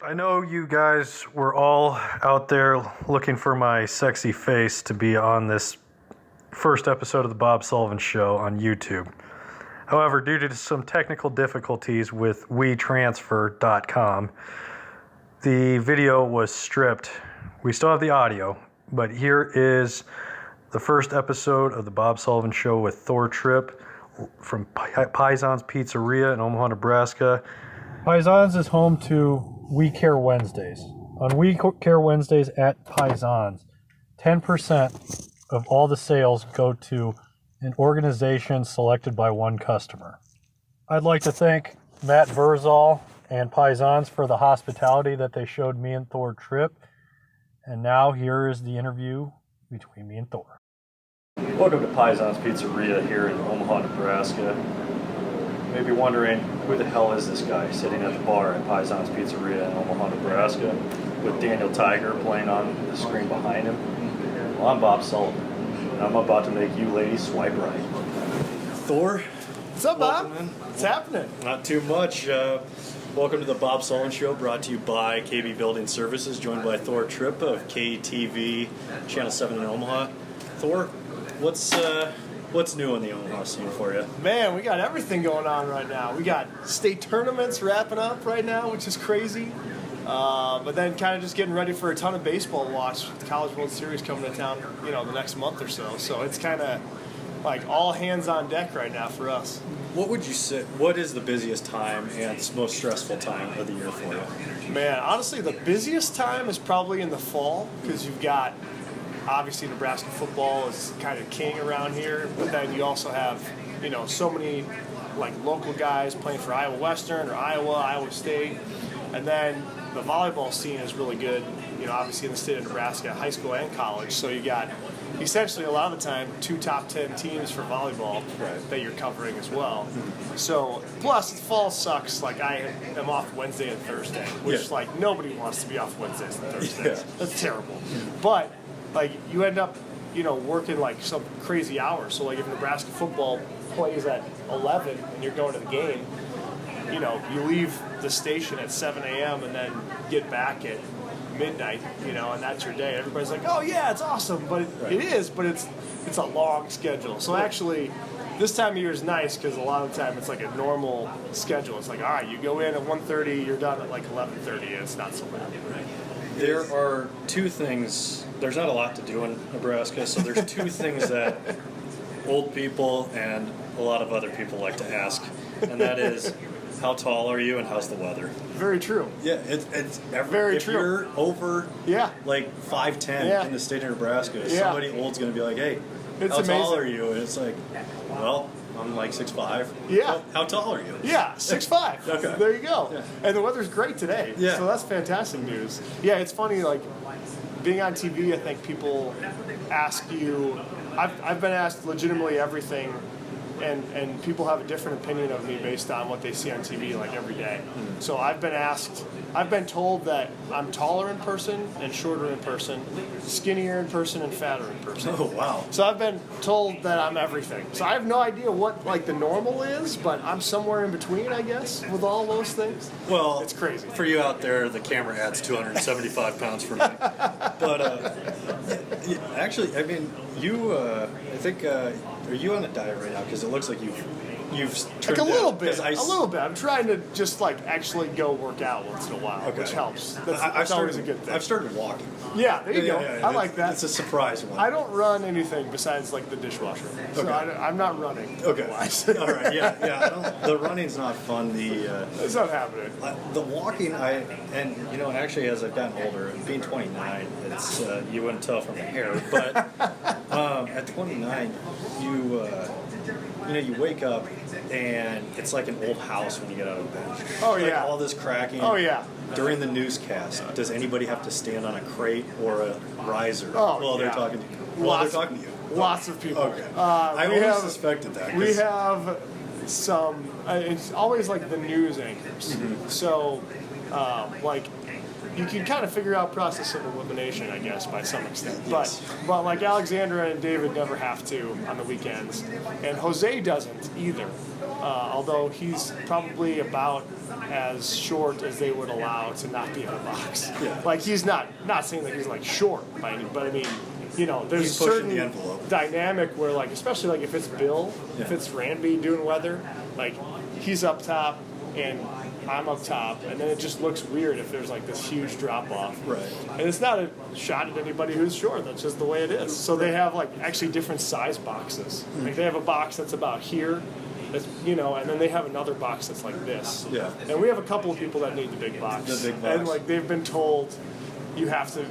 I know you guys were all out there looking for my sexy face to be on this first episode of the Bob Sullivan Show on YouTube. However, due to some technical difficulties with WeTransfer.com, the video was stripped. We still have the audio, but here is the first episode of the Bob Sullivan Show with Thor Tripp from Piezon's Pizzeria in Omaha, Nebraska. Piezon's is home to We Care Wednesdays. On We Care Wednesdays at Piezon's, 10% of all the sales go to an organization selected by one customer. I'd like to thank Matt Verzal and Piezon's for the hospitality that they showed me and Thor Tripp. And now here is the interview between me and Thor. Welcome to Piezon's Pizzeria here in Omaha, Nebraska. You may be wondering, who the hell is this guy sitting at the bar at Piezon's Pizzeria in Omaha, Nebraska with Daniel Tiger playing on the screen behind him? Well, I'm Bob Sullivan, and I'm about to make you ladies swipe right. Thor? What's up, Bob? Welcome, What's happening? Not too much. Welcome to the Bob Sullivan Show, brought to you by KB Building Services, joined by Thor Tripp of KETV, Channel 7 in Omaha. Thor, what's new in the Omaha scene for you? Man, we got everything going on right now. We got state tournaments wrapping up right now, which is crazy. But then kind of just getting ready for a ton of baseball to watch with the College World Series coming to town, the next month or so. So it's kind of like all hands on deck right now for us. What would you say, what is the busiest time and most stressful time of the year for you? Man, honestly, the busiest time is probably in the fall because you've got, obviously, Nebraska football is kind of king around here, but then you also have, so many like local guys playing for Iowa Western or Iowa State, and then the volleyball scene is really good, obviously in the state of Nebraska, high school and college. So you got essentially a lot of the time 2 top 10 teams for volleyball that you're covering as well. So plus the fall sucks. Like I am off Wednesday and Thursday, which like nobody wants to be off Wednesdays and Thursdays. That's terrible. But like you end up, working like some crazy hours. So like if Nebraska football plays at 11 and you're going to the game, you leave the station at 7 a.m. and then get back at midnight, and that's your day. Everybody's like, oh yeah, it's awesome, but it is, but it's a long schedule. So actually, this time of year is nice because a lot of the time it's like a normal schedule. It's like, all right, you go in at 1:30, you're done at like 11:30, and it's not so bad. There are 2 things. There's not a lot to do in Nebraska, so there's 2 things that old people and a lot of other people like to ask, and that is, how tall are you and how's the weather? Very true. Yeah, it's very if true. You're over like 5'10" in the state of Nebraska, somebody old's going to be like, hey, how tall are you? And it's like, well, I'm like 6'5". Yeah. Well, how tall are you? Yeah, 6'5". Okay. There you go. Yeah. And the weather's great today. Yeah. So that's fantastic news. Yeah, it's funny, like, being on TV, I think people ask you, I've been asked legitimately everything, and people have a different opinion of me based on what they see on TV like every day. So I've been told that I'm taller in person and shorter in person, skinnier in person and fatter in person. Oh, wow. So I've been told that I'm everything. So I have no idea what like the normal is, but I'm somewhere in between, I guess, with all those things. Well, it's crazy. For you out there, the camera adds 275 pounds for me. But actually, I mean, you, I think, are you on a diet right now? Because it looks like you've trimmed like a little down. bit. A little bit. I'm trying to just like actually go work out once in a while, which helps. That's always a good thing. I've started walking. Yeah, there you go. Yeah, I like that. It's a surprise one. I don't run anything besides like the dishwasher. So I'm not running. Okay. Otherwise. All right. Yeah. The running's not fun. It's not happening. The walking, actually, as I've gotten older, being 29, it's you wouldn't tell from the hair, but at 29, you wake up and it's like an old house when you get out of bed. Oh, like yeah. all this cracking. Oh, yeah. During the newscast, does anybody have to stand on a crate or a riser they're talking to you? They're talking to you. Lots of people. Okay. I always suspected that. We have some, it's always like the news anchors. Mm-hmm. So Like, you can kind of figure out process of elimination, I guess, by some extent. Yes. But like Alexandra and David never have to on the weekends, and Jose doesn't either. Although he's probably about as short as they would allow to not be in the box. Yeah. Like he's not saying that he's like short by any, but I mean, you know, there's He's a pushing certain the envelope. dynamic where like, especially like if it's Bill, if it's Ranby doing weather, like he's up top and I'm up top, and then it just looks weird if there's like this huge drop off. Right. And it's not a shot at anybody who's short. That's just the way it is. So they have like actually different size boxes. Like they have a box that's about here, that's, you know, and then they have another box that's like this. Yeah. And we have a couple of people that need the big box. The big box. And like they've been told, you have to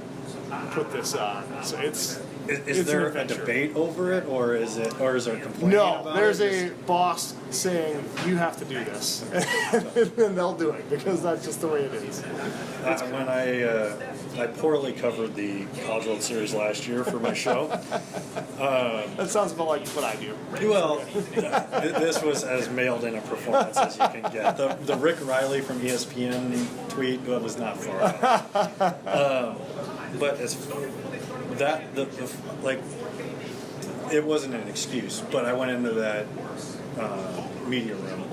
put this on. So it's Is there a debate over it, or is there complaining No, about there's it? a boss saying you have to do this, and they'll do it because that's just the way it is. When I poorly covered the College World Series last year for my show. That sounds about like what I do. Well, this was as mailed in a performance as you can get. The Rick Riley from ESPN tweet was not far off. But as that like, it wasn't an excuse. But I went into that media room,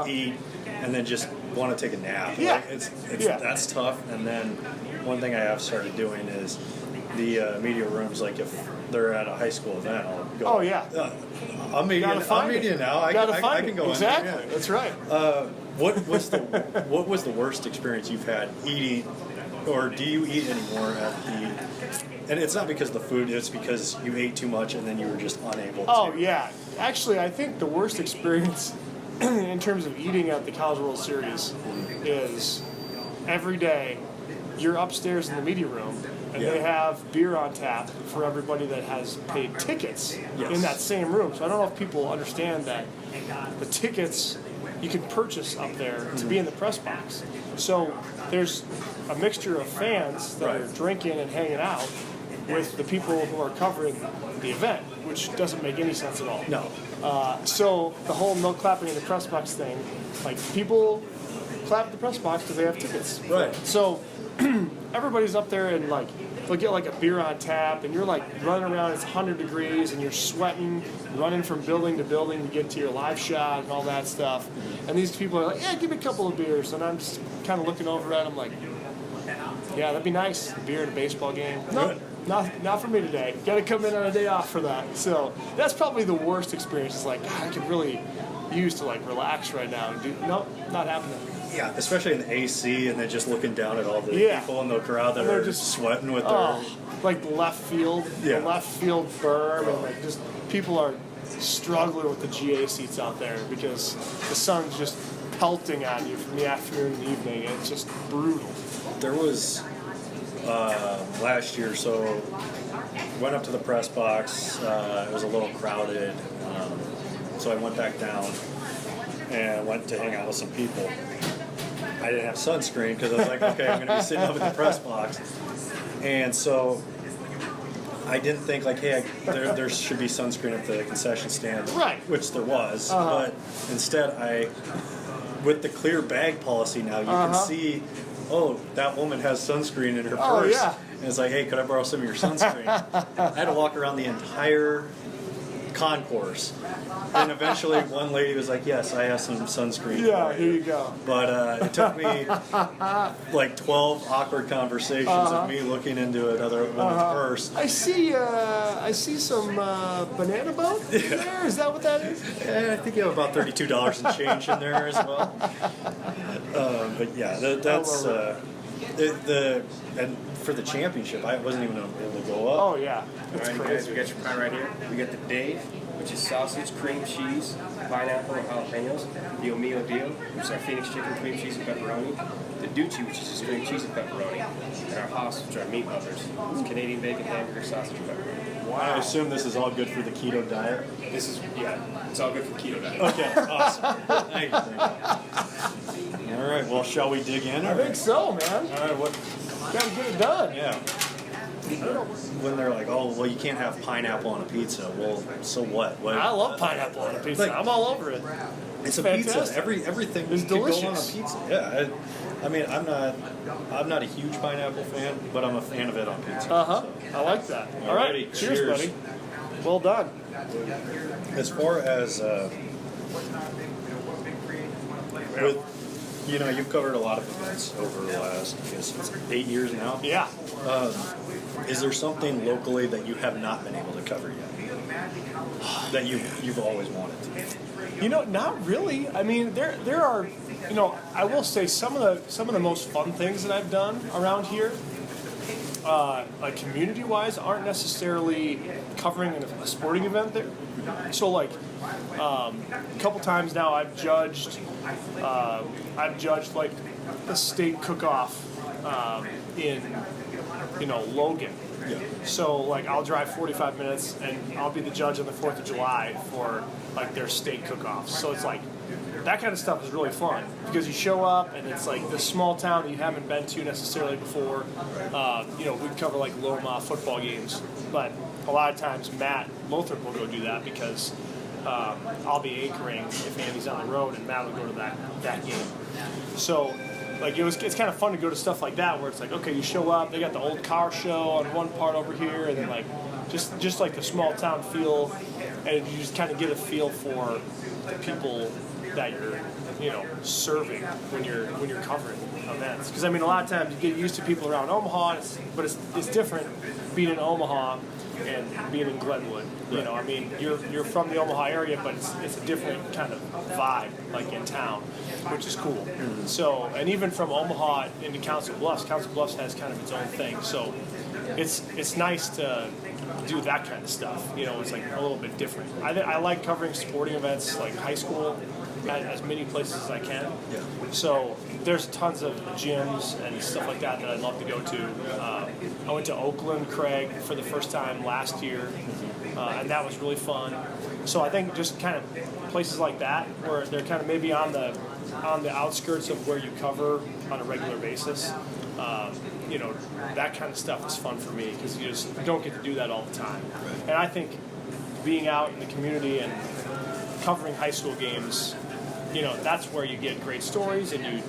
eat, and then just want to take a nap. Yeah. Like, it's that's tough. And then one thing I have started doing is the media rooms. Like if they're at a high school event, I'll go. Oh yeah. I'm media now. I can go exactly. in there. Yeah. That's right. What was the worst experience you've had eating, or do you eat anymore at the? And it's not because of the food; it's because you ate too much and then you were just unable to. Oh yeah. Actually, I think the worst experience in terms of eating at the College World Series is every day you're upstairs in the media room and they have beer on tap for everybody that has paid tickets in that same room. So I don't know if people understand that the tickets you can purchase up there to be in the press box. So there's a mixture of fans that are drinking and hanging out with the people who are covering the event, which doesn't make any sense at all. No. So the whole no clapping in the press box thing, like people clap at the press box because they have tickets. Right. So everybody's up there and like they'll get like a beer on tap and you're like running around, it's 100 degrees and you're sweating, running from building to building to get to your live shot and all that stuff. And these people are like, yeah, give me a couple of beers. And I'm just kind of looking over at them like, yeah, that'd be nice. A beer at a baseball game. No, not for me today. Got to come in on a day off for that. So that's probably the worst experience. It's like, God, I could really use to like relax right now. And do, nope, not happening. Yeah, especially in the AC and then just looking down at all the people in the crowd that are just sweating with their... like the left field, the left field berm, and like just people are struggling with the GA seats out there because the sun's just pelting on you from the afternoon and the evening, and it's just brutal. There was last year, so went up to the press box. It was a little crowded, so I went back down and went to hang out with some people. I didn't have sunscreen because I was like, okay, I'm going to be sitting up at the press box. And so I didn't think like, hey, there should be sunscreen at the concession stand, which there was. But instead, with the clear bag policy now, you can see, oh, that woman has sunscreen in her purse. Yeah. And it's like, hey, could I borrow some of your sunscreen? I had to walk around the entire concourse. And eventually one lady was like, yes, I have some sunscreen. Yeah, here you go. But it took me like 12 awkward conversations of me looking into another woman's purse. I see some banana boat in there. Is that what that is? Yeah, I think you have about $32 in change in there as well. But yeah, that's and for the championship, I wasn't even able to go up. Oh yeah, it's crazy. Guys, we got your pie right here. We got the Dave, which is sausage, cream cheese, pineapple, and jalapenos. The Omeo Dio, which is our Phoenix chicken, cream cheese, and pepperoni. The Ducci, which is just cream cheese and pepperoni. And our Haas, which are meat lovers. It's Canadian bacon, hamburger, sausage, and pepperoni. Wow. I assume this is all good for the keto diet? This is, it's all good for keto diet. Okay, awesome. Thank you. All right, well, shall we dig in? I think so, man. All right, what? Gotta get it done. Yeah. When they're like, oh, well, you can't have pineapple on a pizza. Well, so what? I love pineapple on a pizza. Like, I'm all over it. It's a fantastic. pizza. Everything is can delicious. go on a pizza. Yeah. I mean, I'm not a huge pineapple fan, but I'm a fan of it on pizza. I like that. All right. Alrighty, Cheers, cheers. buddy. Well done. As far as with, you've covered a lot of events over the last, I guess it's 8 years now. Yeah. Is there something locally that you have not been able to cover yet that you've always wanted to? Not really. I mean, there are. I will say some of the most fun things that I've done around here, like community-wise, aren't necessarily covering a sporting event there. So like a couple times now, I've judged like the state cook-off in Logan. Yeah. So like I'll drive 45 minutes and I'll be the judge on the 4th of July for like their state cook-offs. So it's like that kind of stuff is really fun because you show up and it's like this small town that you haven't been to necessarily before. We cover like Omaha football games, but a lot of times Matt Lothrop will go do that because I'll be anchoring if Andy's on the road and Matt will go to that game. So like it's kind of fun to go to stuff like that where it's like, okay, you show up, they got the old car show on one part over here, and then like just like the small town feel, and you just kind of get a feel for the people that you're serving when you're covering events. Because I mean, a lot of times you get used to people around Omaha, but it's different being in Omaha and being in Glenwood. I mean, you're from the Omaha area, but it's a different kind of vibe, like in town, which is cool. Mm-hmm. So, and even from Omaha into Council Bluffs has kind of its own thing. So, it's nice to do that kind of stuff. It's like a little bit different. I like covering sporting events like high school at as many places as I can. Yeah. So there's tons of gyms and stuff like that I'd love to go to. I went to Oakland, Craig, for the first time last year, and that was really fun. So I think just kind of places like that where they're kind of maybe on the outskirts of where you cover on a regular basis. That kind of stuff is fun for me because you just don't get to do that all the time. And I think being out in the community and covering high school games, that's where you get great stories and you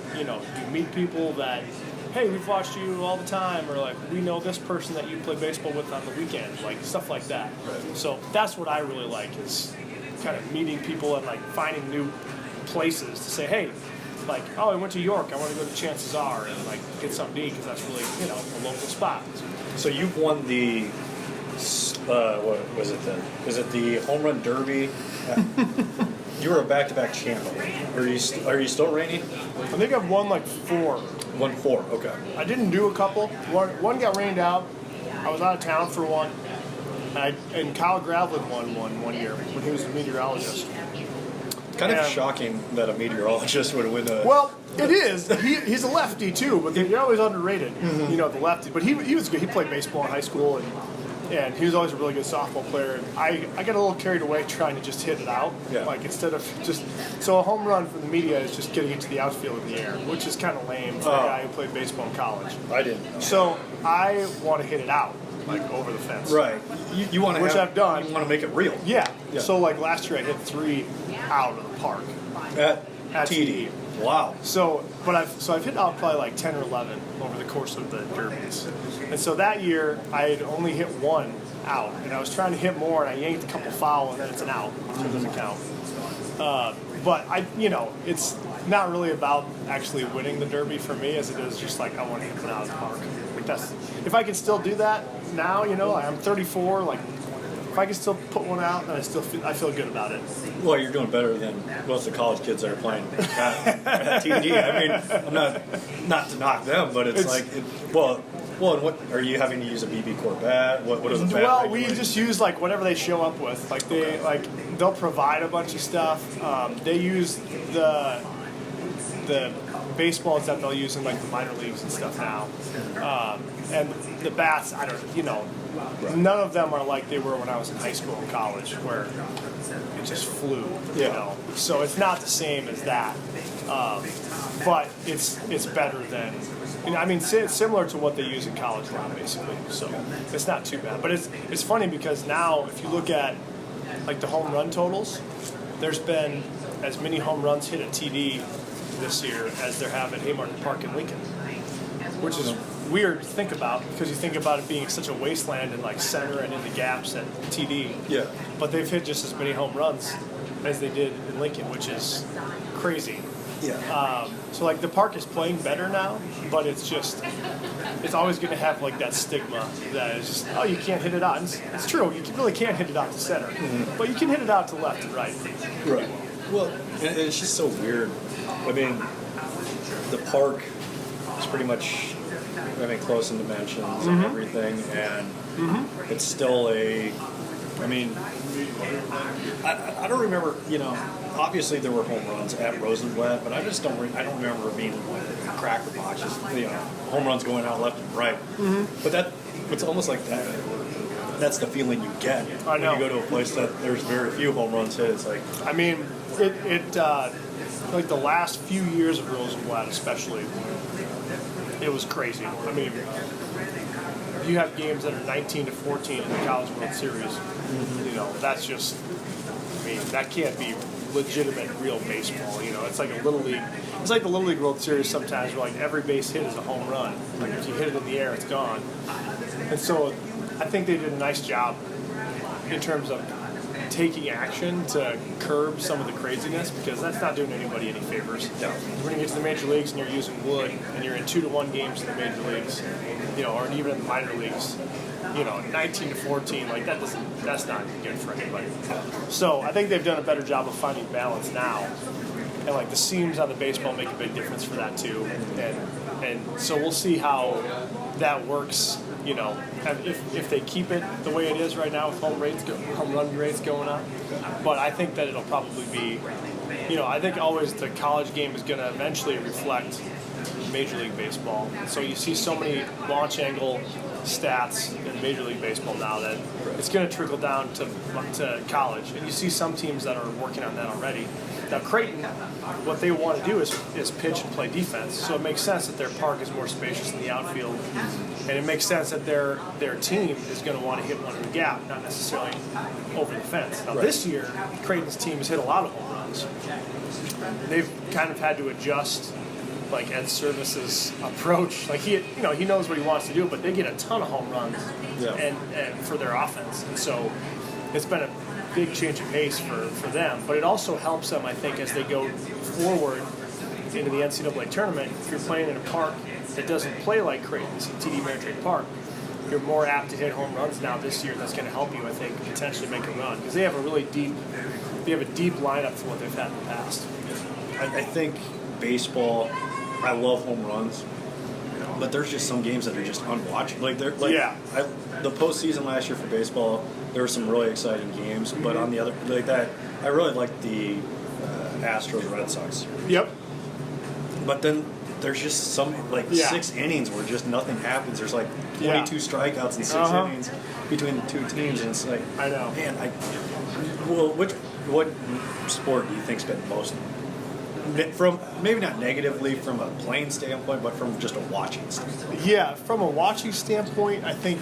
meet people that, hey, we've watched you all the time, or like we know this person that you play baseball with on the weekend, like stuff like that. Right. So that's what I really like is kind of meeting people and like finding new places to say, hey, like, oh, I went to York, I want to go to Chances Are and like get something to eat because that's really a local spot. So you've won the what was it then? Is it the home run derby? You were a back-to-back champ. Are you still reigning? I think I've won like 4. Won 4. Okay. I didn't do a couple. One got rained out. I was out of town for one. And Kyle Gravlin won one year when he was a meteorologist. Kind of shocking that a meteorologist would win a... Well, it is. He's a lefty too, but they're always underrated. Mm-hmm. The lefty. But he was good. He played baseball in high school and he was always a really good softball player. And I got a little carried away trying to just hit it out. Yeah. Like instead of just... So a home run for the media is just getting it to the outfield in the air, which is kind of lame for a guy who played baseball in college. I didn't know. So I want to hit it out, like over the fence. Right. You want to Which I've done. You want to make it real. Yeah. So like last year I hit 3 out of the park. At TD. Wow. So I've hit out probably like 10 or 11 over the course of the derbies. And so that year I had only hit 1 out, and I was trying to hit more, and I yanked a couple foul, and then it's an out, so it doesn't count. But it's not really about actually winning the derby for me, as it is just like I want to hit it out of the park. Like that's if I can still do that now, I'm 34, like. If I can still put one out, then I feel good about it. Well, you're doing better than most of the college kids that are playing at TD. I mean, I'm not to knock them, but it's and what are you having to use a BB Corp bat? What is a bat? Well, we just use like whatever they show up with. Like they'll provide a bunch of stuff. They use the baseballs that they'll use in like the minor leagues and stuff now. And the bats, right. None of them are like they were when I was in high school and college, where it just flew. So it's not the same as that, but it's better than. It's similar to what they use in college now, basically. So it's not too bad. But it's funny because now, if you look at like the home run totals, there's been as many home runs hit at TD this year as they have at Haymarket Park in Lincoln, which is weird to think about because you think about it being such a wasteland in like center and in the gaps at TD. Yeah. But they've hit just as many home runs as they did in Lincoln, which is crazy. Yeah. So like the park is playing better now, but it's always going to have like that stigma that is just, oh, you can't hit it out. And it's true, you really can't hit it out to center, but you can hit it out to left and right. Right. Well, and it's just so weird. I mean, the park is pretty much, I mean, close in dimensions and everything, and it's still I mean, I don't remember, you know, obviously there were home runs at Rosenblatt, but I just don't remember it being like cracker boxes, you know, home runs going out left and right. But it's almost like that. That's the feeling you get when you go to a place that there's very few home runs hit. It's like, I mean, it like the last few years of Rosenblatt especially, it was crazy. I mean, you have games that are 19-14 in the College World Series. You know, that's just, I mean, that can't be legitimate real baseball. You know, it's like a little league. It's like the Little League World Series sometimes, where like every base hit is a home run. Like if you hit it in the air, it's gone. And so, I think they did a nice job in terms of taking action to curb some of the craziness, because that's not doing anybody any favors. No. When you get to the major leagues and you're using wood and you're in 2-1 games in the major leagues, you know, or even in the minor leagues, you know, 19-14, like that's not good for anybody. So I think they've done a better job of finding balance now, and like the seams on the baseball make a big difference for that too. And so we'll see how that works. You know, if they keep it the way it is right now with home run rates going up. But I think that it'll probably be, you know, I think always the college game is going to eventually reflect Major League Baseball. So you see so many launch angle stats in Major League Baseball now that it's going to trickle down to college. And you see some teams that are working on that already. Now Creighton, what they want to do is pitch and play defense. So it makes sense that their park is more spacious in the outfield. And it makes sense that their team is going to want to hit one in the gap, not necessarily over the fence. Now this year, Creighton's team has hit a lot of home runs. They've kind of had to adjust, like Ed Service's approach. Like he knows what he wants to do, but they get a ton of home runs, and for their offense. And so it's been a big change of pace for them. But it also helps them, I think, as they go forward into the NCAA tournament. If you're playing in a park that doesn't play like Creighton's TD Ameritrade Park, you're more apt to hit home runs now this year. That's going to help you, I think, potentially make a run, because they have a deep lineup for what they've had in the past. I think baseball, I love home runs, but there's just some games that are just unwatchable. Like the postseason last year for baseball, there were some really exciting games, but on the other, like that, I really liked the Astros Red Sox. Yep. But then there's just some 6 innings where just nothing happens. There's like 22 strikeouts in 6 innings between the two teams, and it's like, I know. Man, what sport do you think's been most, from maybe not negatively from a playing standpoint, but from just a watching standpoint? Yeah, from a watching standpoint, I think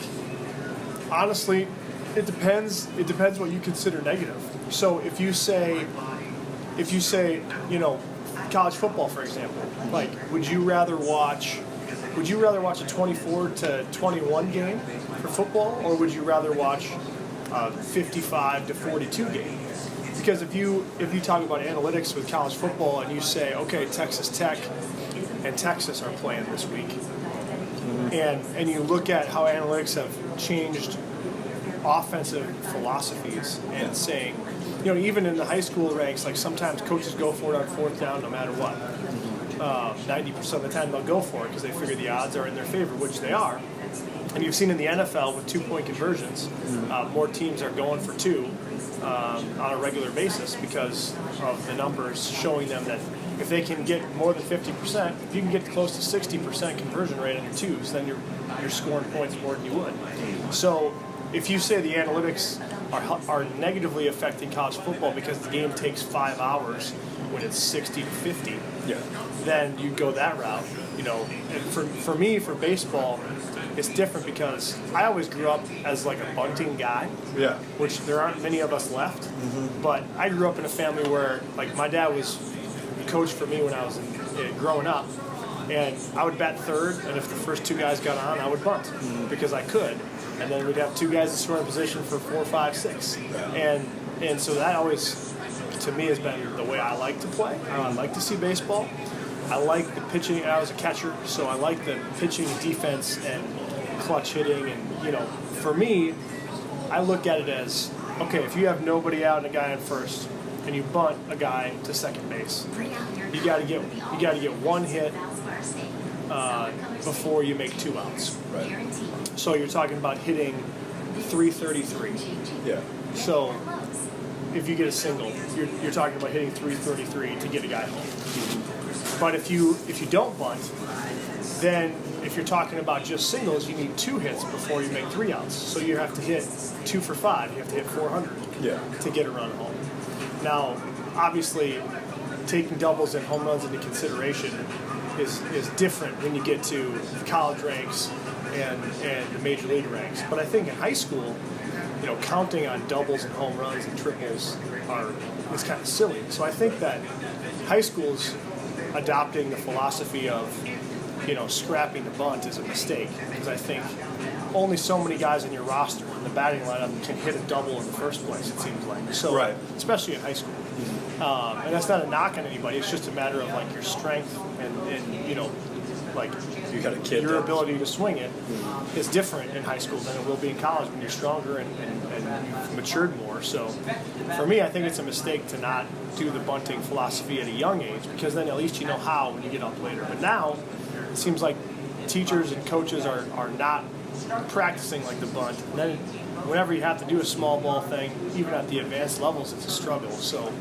honestly, it depends. It depends what you consider negative. So if you say, you know, college football, for example, like, would you rather watch a 24-21 game for football, or would you rather watch a 55-42 game? Because if you talk about analytics with college football and you say, okay, Texas Tech and Texas are playing this week, and you look at how analytics have changed offensive philosophies and saying, you know, even in the high school ranks, like sometimes coaches go for it on fourth down no matter what. 90% of the time they'll go for it because they figure the odds are in their favor, which they are. And you've seen in the NFL with 2-point conversions, more teams are going for 2 on a regular basis because of the numbers showing them that if they can get more than 50%, if you can get close to 60% conversion rate on your 2s, then you're scoring points more than you would. So if you say the analytics are negatively affecting college football because the game takes 5 hours when it's 60-50, then you go that route. You know, and for me, for baseball, it's different because I always grew up as like a bunting guy, which there aren't many of us left. But I grew up in a family where like my dad was coach for me when I was growing up. And I would bat third, and if the first two guys got on, I would bunt because I could. And then we'd have two guys in scoring position for 4, 5, 6. And so that always, to me, has been the way I like to play. I like to see baseball. I like the pitching. I was a catcher, so I like the pitching, defense, and clutch hitting. And, for me, I look at it as, okay, if you have nobody out and a guy in first, and you bunt a guy to second base, you got to get one hit before you make 2 outs. Right. So you're talking about hitting 333. Yeah. So if you get a single, you're talking about hitting 333 to get a guy home. But if you don't bunt, then if you're talking about just singles, you need 2 hits before you make 3 outs. So you have to hit 2 for 5. You have to hit 400 to get a run home. Now, obviously, taking doubles and home runs into consideration is different when you get to college ranks and the major league ranks. But I think in high school, counting on doubles and home runs and triples is kind of silly. So I think that high school's adopting the philosophy of scrapping the bunt is a mistake, because I think only so many guys in your roster in the batting lineup can hit a double in the first place, it seems like. So, right. Especially in high school. And that's not a knock on anybody. It's just a matter of your strength and you got a kid your ability to swing it is different in high school than it will be in college when you're stronger and you've matured more. So for me, I think it's a mistake to not do the bunting philosophy at a young age, because then at least you know how when you get up later. But now it seems like teachers and coaches are not practicing like the bunt. And then whenever you have to do a small ball thing, even at the advanced levels, it's a struggle. So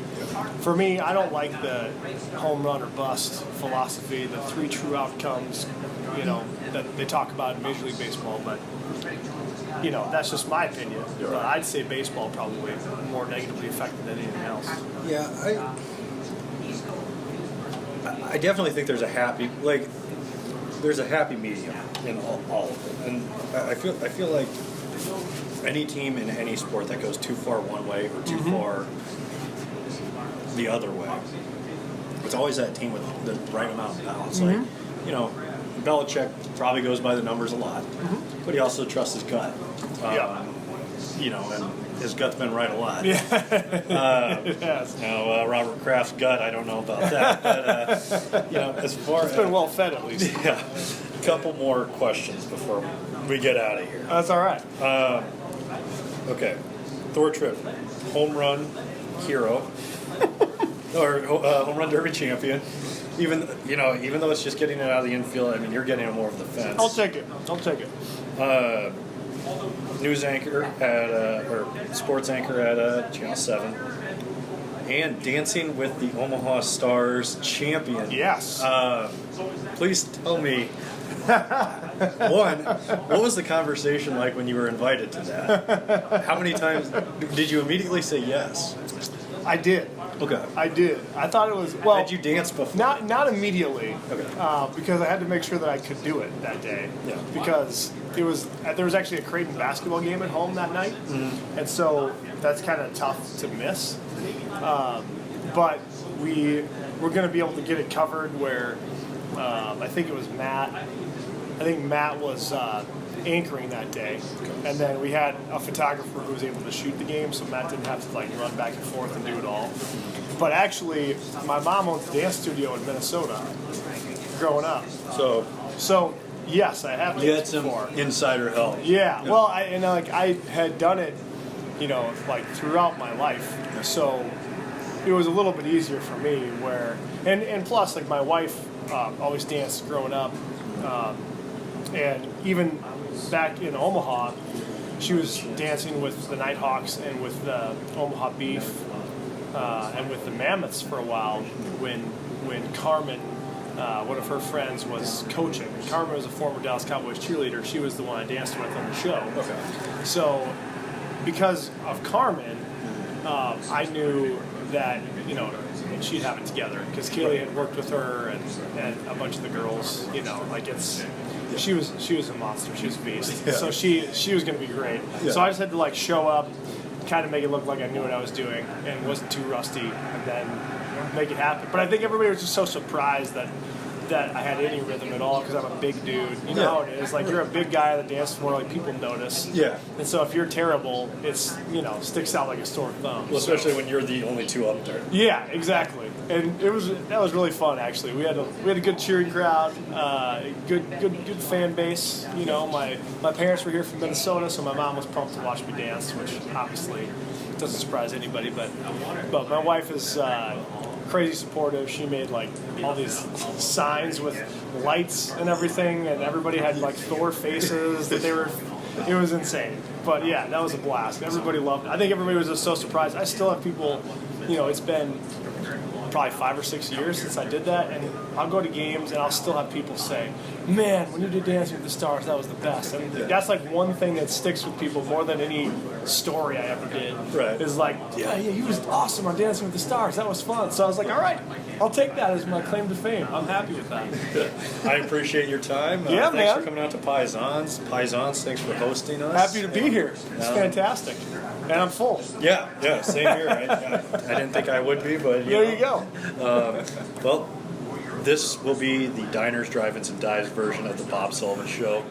for me, I don't like the home run or bust philosophy, the 3 true outcomes, that they talk about in Major League Baseball. But, that's just my opinion. But I'd say baseball probably more negatively affected than anything else. Yeah, I definitely think there's a happy medium in all of it, and I feel like any team in any sport that goes too far one way or too far the other way, it's always that team with the right amount of balance. Belichick probably goes by the numbers a lot, but he also trusts his gut. And his gut's been right a lot. Yeah. It has. Now, Robert Kraft's gut, I don't know about that. But, as far It's been well fed, at least. Yeah. A couple more questions before we get out of here. That's all right. Okay. Thor Tripp, home run hero, or home run derby champion. Even though it's just getting it out of the infield, I mean, you're getting it more of the fence. I'll take it. News anchor or sports anchor at Channel 7, and Dancing with the Omaha Stars champion. Yes. Please tell me, one, what was the conversation like when you were invited to that? How many times did you immediately say yes? I did. Okay. I did. I thought it was Had you danced before? Not immediately. Okay. Because I had to make sure that I could do it that day. Yeah. Because there was actually a Creighton basketball game at home that night, and so that's kind of tough to miss. But we were going to be able to get it covered where I think it was Matt. I think Matt was anchoring that day, and then we had a photographer who was able to shoot the game, so Matt didn't have to run back and forth and do it all. But actually, my mom owned a dance studio in Minnesota growing up. So yes, I have You had danced some before. Insider help. Yeah. Well, I had done it, throughout my life, so it was a little bit easier for me. And plus, my wife always danced growing up, and even back in Omaha, she was dancing with the Nighthawks and with the Omaha Beef and with the Mammoths for a while when Carmen, one of her friends, was coaching. Carmen was a former Dallas Cowboys cheerleader. She was the one I danced with on the show. Okay. So because of Carmen, I knew that, she'd have it together, because Kaylee had worked with her and a bunch of the girls, she was a monster. She was a beast. Yeah. So she was going to be great. Yeah. So I just had to show up, kind of make it look like I knew what I was doing and wasn't too rusty, and then make it happen. But I think everybody was just so surprised that I had any rhythm at all because I'm a big dude. You know how it is. Like, you're a big guy on the dance floor, like, people notice. Yeah. And so if you're terrible, it's, sticks out like a sore thumb. Well, especially when you're the only two up there. Yeah, exactly. And that was really fun, actually. We had a good cheering crowd, good fan base. My parents were here from Minnesota, so my mom was pumped to watch me dance, which obviously doesn't surprise anybody. But my wife is crazy supportive. She made like all these signs with lights and everything, and everybody had like Thor faces that they were. It was insane. But yeah, that was a blast. Everybody loved it. I think everybody was just so surprised. I still have people, it's been probably 5 or 6 years since I did that, and I'll go to games and I'll still have people say, man, when you did Dancing with the Stars, that was the best. And that's like one thing that sticks with people more than any story I ever did. Right. Is like, yeah, he was awesome on Dancing with the Stars. That was fun. So I was like, all right, I'll take that as my claim to fame. I'm happy with that. I appreciate your time. Yeah, thanks man. for coming out to Piezon's. Thanks for hosting us. Happy to be here. It's fantastic. And I'm full. Yeah, same here. I didn't think I would be, but There you go. Well, this will be the Diners, Drive-Ins, and Dives version of the Bob Sullivan Show.